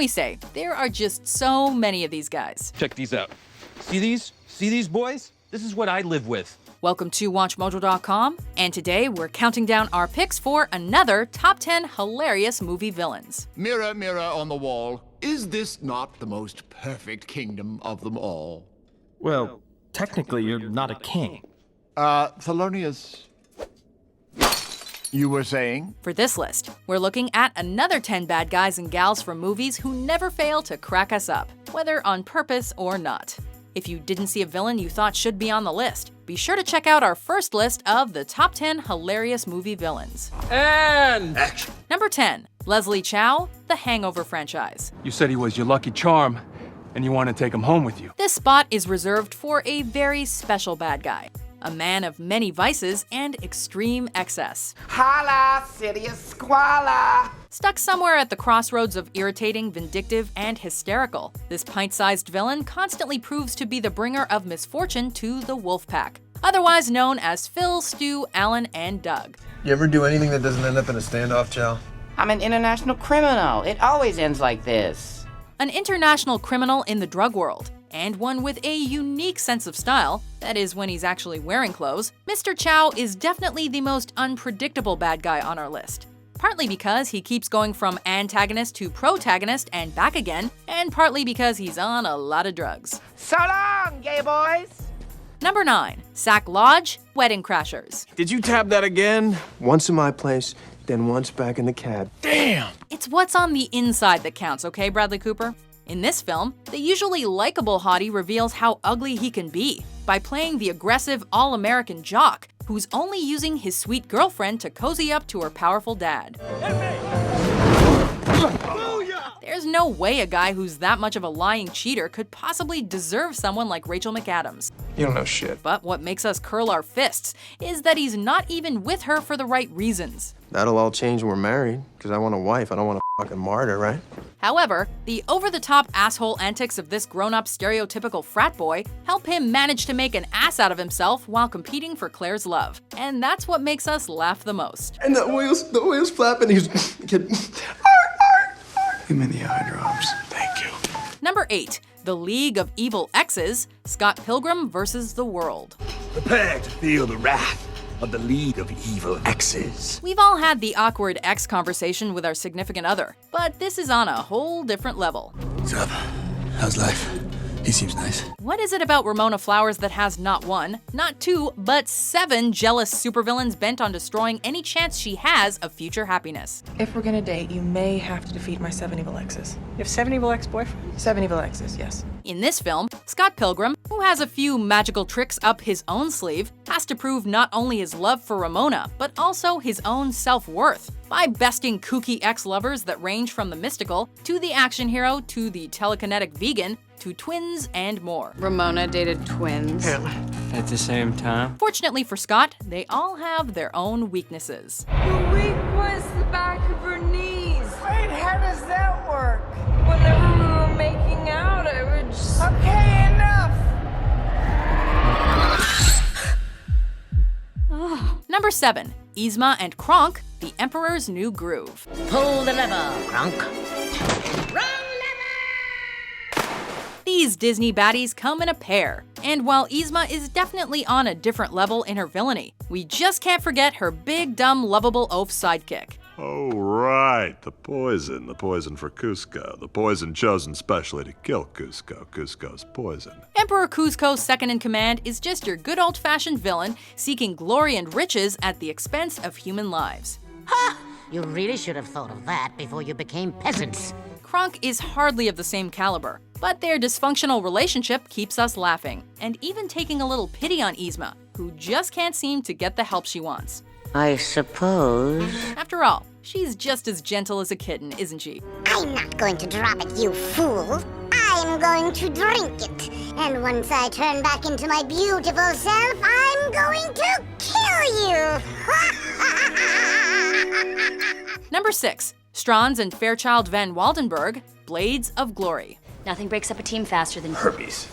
we say? There are just so many of these guys. Check these out. See these? See these boys? This is what I live with. Welcome to WatchMojo.com, and today we're counting down our picks for another top 10 hilarious movie villains. Mirror, mirror on the wall, is this not the most perfect kingdom of them all? Well, technically you're not a king. Thelonious, you were saying? For this list, we're looking at another 10 bad guys and gals from movies who never fail to crack us up, whether on purpose or not. If you didn't see a villain you thought should be on the list, be sure to check out our first list of the top 10 hilarious movie villains. And action. Number 10, Leslie Chow, The Hangover franchise. You said he was your lucky charm, and you want to take him home with you. This spot is reserved for a very special bad guy, a man of many vices and extreme excess. Holla, city of squalor! Stuck somewhere at the crossroads of irritating, vindictive, and hysterical, this pint-sized villain constantly proves to be the bringer of misfortune to the wolf pack, otherwise known as Phil, Stu, Alan, and Doug. You ever do anything that doesn't end up in a standoff, Chow? I'm an international criminal. It always ends like this. An international criminal in the drug world, and one with a unique sense of style, that is when he's actually wearing clothes, Mr. Chow is definitely the most unpredictable bad guy on our list. Partly because he keeps going from antagonist to protagonist and back again, and partly because he's on a lot of drugs. So long, gay boys! Number 9, Sack Lodge, Wedding Crashers. Did you tap that again? Once in my place, then once back in the cab. Damn! It's what's on the inside that counts, okay, Bradley Cooper? In this film, the usually likable hottie reveals how ugly he can be by playing the aggressive all-American jock who's only using his sweet girlfriend to cozy up to her powerful dad. There's no way a guy who's that much of a lying cheater could possibly deserve someone like Rachel McAdams. You don't know shit. But what makes us curl our fists is that he's not even with her for the right reasons. That'll all change when we're married, because I want a wife. I don't want a fucking martyr, right? However, the over-the-top asshole antics of this grown-up stereotypical frat boy help him manage to make an ass out of himself while competing for Claire's love. And that's what makes us laugh the most. And the wheels flapping, he's getting... Give me the eye drops. Thank you. Number 8, The League of Evil Exes, Scott Pilgrim vs. the World. Prepare to feel the wrath of the League of Evil Exes. We've all had the awkward ex conversation with our significant other, but this is on a whole different level. What's up? How's life? He seems nice. What is it about Ramona Flowers that has not one, not two, but 7 jealous supervillains bent on destroying any chance she has of future happiness? If we're gonna date, you may have to defeat my 7 evil exes. You have 7 evil ex-boyfriends? 7 evil exes, yes. In this film, Scott Pilgrim, who has a few magical tricks up his own sleeve, has to prove not only his love for Ramona, but also his own self-worth by besting kooky ex-lovers that range from the mystical, to the action hero, to the telekinetic vegan, to twins and more. Ramona dated twins. At the same time? Fortunately for Scott, they all have their own weaknesses. The weak was the back of her knees. Wait, how does that work? Whenever we were making out, I would just... Okay, enough! Number 7, Yzma and Kronk, The Emperor's New Groove. Pull the lever, Kronk. These Disney baddies come in a pair, and while Yzma is definitely on a different level in her villainy, we just can't forget her big, dumb, lovable oaf sidekick. Oh, right, the poison for Cusco, the poison chosen specially to kill Cusco's poison. Emperor Kuzco's second-in-command is just your good old-fashioned villain seeking glory and riches at the expense of human lives. Ha! You really should have thought of that before you became peasants. Kronk is hardly of the same caliber, but their dysfunctional relationship keeps us laughing, and even taking a little pity on Yzma, who just can't seem to get the help she wants. I suppose. After all, she's just as gentle as a kitten, isn't she? I'm not going to drop it, you fool. I'm going to drink it. And once I turn back into my beautiful self, I'm going to kill you. Number 6, Strauss and Fairchild Van Waldenberg, Blades of Glory. Nothing breaks up a team faster than herpes.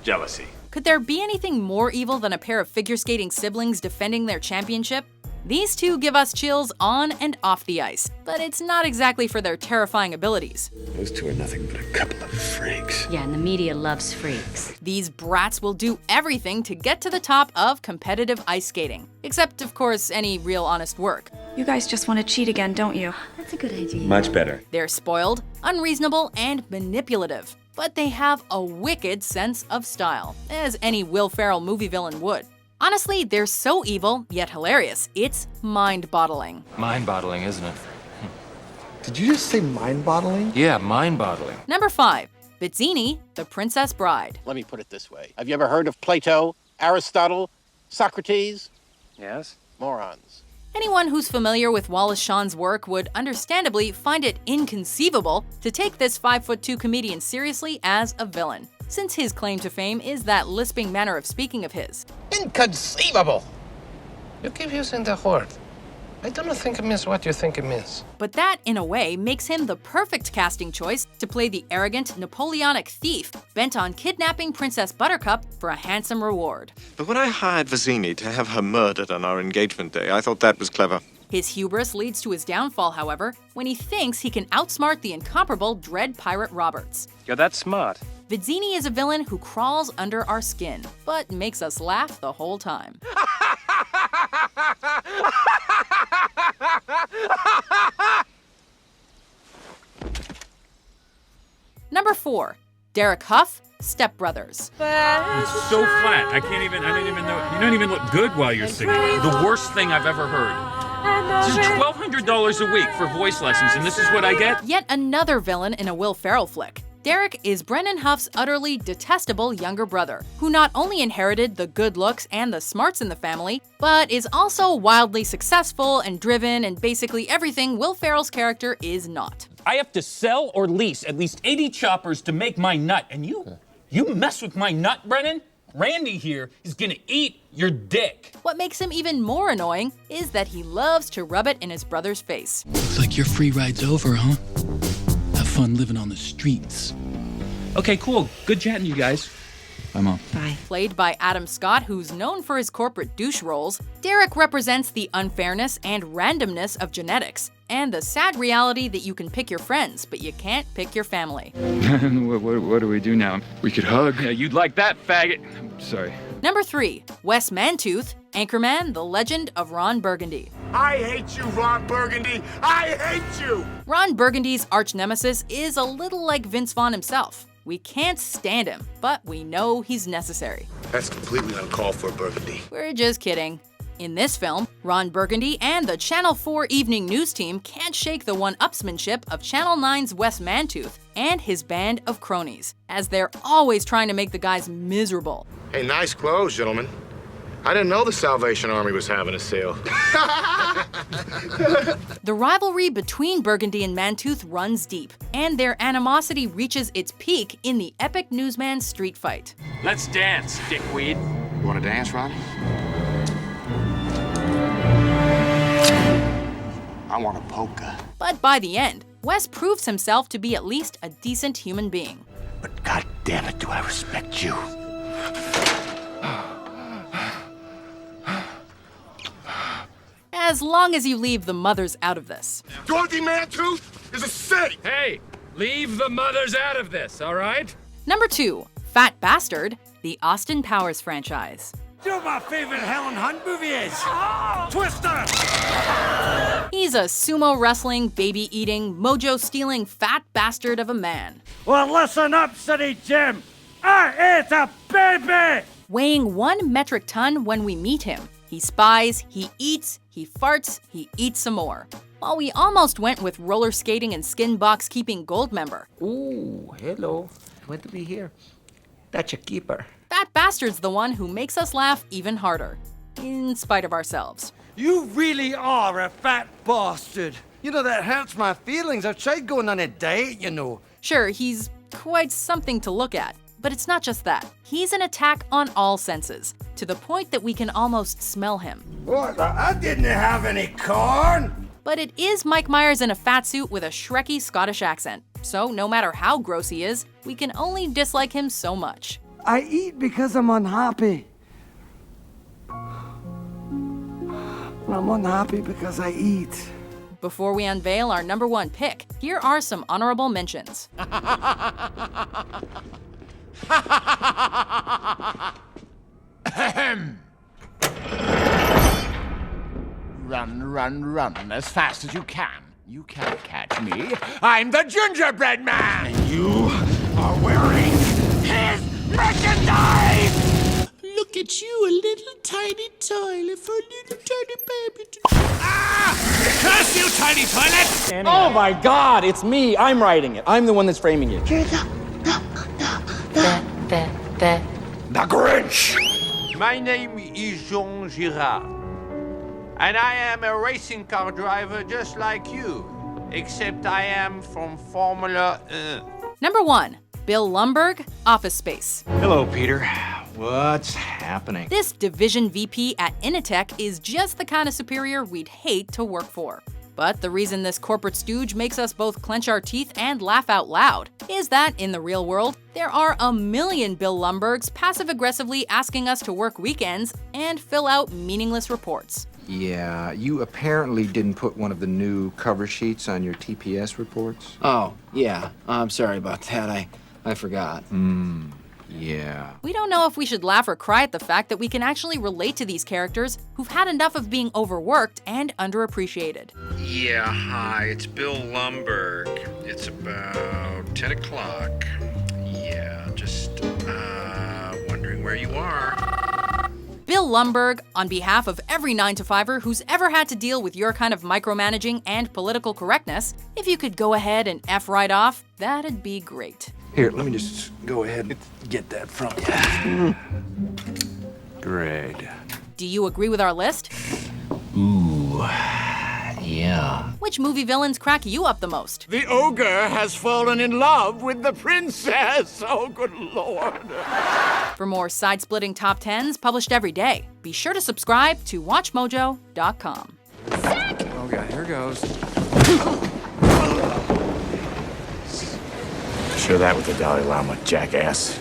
Jealousy. Could there be anything more evil than a pair of figure skating siblings defending their championship? These two give us chills on and off the ice, but it's not exactly for their terrifying abilities. Those two are nothing but a couple of freaks. Yeah, and the media loves freaks. These brats will do everything to get to the top of competitive ice skating. Except, of course, any real honest work. You guys just want to cheat again, don't you? That's a good idea. Much better. They're spoiled, unreasonable, and manipulative. But they have a wicked sense of style, as any Will Ferrell movie villain would. Honestly, they're so evil, yet hilarious, it's mind-boggling. Mind-boggling, isn't it? Did you just say mind-boggling? Yeah, mind-boggling. Number 5. Vizzini, the Princess Bride. Let me put it this way. Have you ever heard of Plato, Aristotle, Socrates? Yes? Morons. Anyone who's familiar with Wallace Shawn's work would understandably find it inconceivable to take this 5'2" comedian seriously as a villain, since his claim to fame is that lisping manner of speaking of his. Inconceivable! You keep using the word. I don't think it means what you think it means. But that, in a way, makes him the perfect casting choice to play the arrogant, Napoleonic thief bent on kidnapping Princess Buttercup for a handsome reward. But when I hired Vizzini to have her murdered on our engagement day, I thought that was clever. His hubris leads to his downfall, however, when he thinks he can outsmart the incomparable Dread Pirate Roberts. You're that smart. Vizzini is a villain who crawls under our skin, but makes us laugh the whole time. Number 4. Derek Huff, Step Brothers. It's so flat. I don't even know. You don't even look good while you're singing. The worst thing I've ever heard. This is $1,200 a week for voice lessons, and this is what I get? Yet another villain in a Will Ferrell flick. Derek is Brennan Huff's utterly detestable younger brother, who not only inherited the good looks and the smarts in the family, but is also wildly successful and driven and basically everything Will Ferrell's character is not. I have to sell or lease at least 80 choppers to make my nut, and you mess with my nut, Brennan? Randy here is gonna eat your dick. What makes him even more annoying is that he loves to rub it in his brother's face. Looks like your free ride's over, huh? Have fun living on the streets. Okay, cool. Good chatting, you guys. I'm off. Bye. Played by Adam Scott, who's known for his corporate douche roles, Derek represents the unfairness and randomness of genetics, and the sad reality that you can pick your friends, but you can't pick your family. What do we do now? We could hug. Yeah, you'd like that, faggot. Sorry. Number 3. Wes Mantooth, Anchorman, the Legend of Ron Burgundy. I hate you, Ron Burgundy! I hate you! Ron Burgundy's arch-nemesis is a little like Vince Vaughn himself. We can't stand him, but we know he's necessary. That's completely uncalled for, Burgundy. We're just kidding. In this film, Ron Burgundy and the Channel 4 evening news team can't shake the one-upsmanship of Channel 9's Wes Mantooth and his band of cronies, as they're always trying to make the guys miserable. Hey, nice clothes, gentlemen. I didn't know the Salvation Army was having a sale. The rivalry between Burgundy and Mantooth runs deep, and their animosity reaches its peak in the epic newsman street fight. Let's dance, dickweed. You want to dance, Ronnie? I want a polka. But by the end, Wes proves himself to be at least a decent human being. But God damn it, do I respect you. As long as you leave the mothers out of this. Dorothy Mantooth is a saint! Hey, leave the mothers out of this, all right? Number 2, Fat Bastard, the Austin Powers franchise. You know what my favorite Helen Hunt movie is? Twister! He's a sumo wrestling, baby-eating, mojo-stealing fat bastard of a man. Well, listen up, City Jim. I ate a baby! Weighing 1 metric ton when we meet him. He spies, he eats, he farts, he eats some more. While we almost went with roller skating and skin box keeping gold member. Ooh, hello. Good to be here. That's a keeper. Fat Bastard's the one who makes us laugh even harder, in spite of ourselves. You really are a fat bastard. You know, that hurts my feelings. I've tried going on a diet, you know. Sure, he's quite something to look at. But it's not just that. He's an attack on all senses, to the point that we can almost smell him. What? I didn't have any corn! But it is Mike Myers in a fat suit with a Shreky Scottish accent, so no matter how gross he is, we can only dislike him so much. I eat because I'm unhappy. I'm unhappy because I eat. Before we unveil our number one pick, here are some honorable mentions. Run, run, run as fast as you can. You can't catch me. I'm the gingerbread man! And you are wearing his merchandise! Look at you, a little tiny toilet for a little tiny baby to... Curse you, tiny toilet! Oh my God, it's me. I'm writing it. I'm the one that's framing you. The Grinch! My name is Jean Girard, and I am a racing car driver just like you, except I am from Formula 1. Number 1, Bill Lumbergh, Office Space. Hello, Peter. What's happening? This division VP at Initech is just the kind of superior we'd hate to work for. But the reason this corporate stooge makes us both clench our teeth and laugh out loud is that, in the real world, there are a million Bill Lumberghs passive-aggressively asking us to work weekends and fill out meaningless reports. Yeah, you apparently didn't put one of the new cover sheets on your TPS reports? Oh, yeah. I'm sorry about that. I forgot. Yeah. We don't know if we should laugh or cry at the fact that we can actually relate to these characters who've had enough of being overworked and underappreciated. Yeah, hi, it's Bill Lumbergh. It's about 10 o'clock. Yeah, just wondering where you are. Bill Lumbergh, on behalf of every 9-to-5er who's ever had to deal with your kind of micromanaging and political correctness, if you could go ahead and F right off, that'd be great. Here, let me just go ahead and get that from you. Great. Do you agree with our list? Ooh, yeah. Which movie villains crack you up the most? The ogre has fallen in love with the princess. Oh, good Lord. For more side-splitting top 10s published every day, be sure to subscribe to WatchMojo.com. Oh God, here goes. Share that with the Dalai Lama, jackass.